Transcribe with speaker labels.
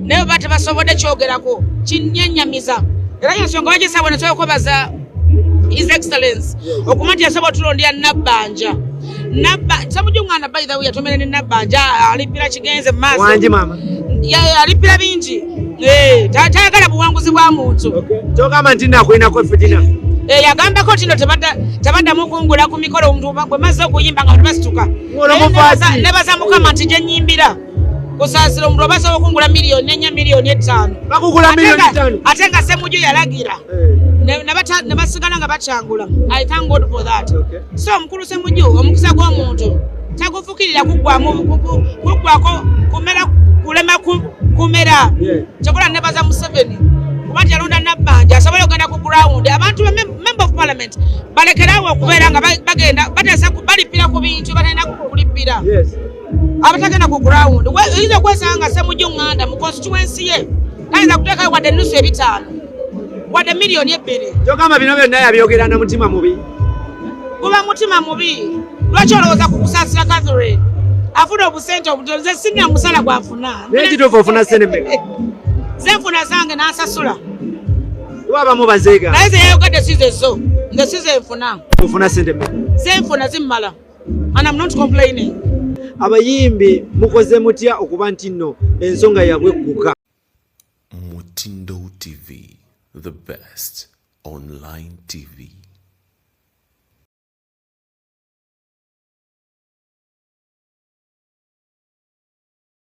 Speaker 1: naye bate basobodde kyogerako kinyenyamiza era yensonga wagisabwe netwekobaza His Excellency okumati yasobola tulondya Nabbanja Ssemujju ngana by the way yatomera ne Nabbanja alipira kigenze maaso
Speaker 2: wanji mama
Speaker 1: alipira bingi tatayagala buwanguzi bwa muntu
Speaker 2: kyogamba nti nakwinako fitina
Speaker 1: yagambako tino tabaddamu kungula ku mikolo omuntu bwe mazze okuyimba nga tebasituka nebaza mukama nti gye nnyimbira Kusasira omuntu obasobola okungula miliyoni 4 miliyoni 5
Speaker 2: bakugula miliyoni 5
Speaker 1: ate nga Ssemujju yalagira ne basigala nga bakyangula. I thank God for that. So omukulu Ssemujju omukisa gw'omuntu tagufukirira kuggwako kulema kumera kyokola nebaza Museveni kubanga yalonda Nabbanja asobola okugenda ku ground abantu member of parliament balekerawo okubeera nga bagenda batesa balipira ku bintu batalina kulipira abatagenda ku ground oyinza okwesanga Ssemujju nganda mu constituency ye tayinza kuteekayo wadde ennusu 5 wadde miliyoni 2
Speaker 2: kyogamba bino byonna yabyogera na mutima mubi
Speaker 1: kuba mutima mubi lwaki olowooza ku Kusasira Catherine afuna obusente obutoze singa musala gwafuna
Speaker 2: nekituufu ofuna ssente mmeka
Speaker 1: zenfuna zange n'asasula
Speaker 2: waba mubazeega
Speaker 1: naye ze yayogadde sizezo nze sizenfuna
Speaker 2: ofuna ssente mmeka
Speaker 1: zenfuna zimmala and I'm not complaining.
Speaker 2: Abayimbi mukoze mutya okuba nti nno ensonga yabwe kuka
Speaker 3: Mutindo TV, the best online TV.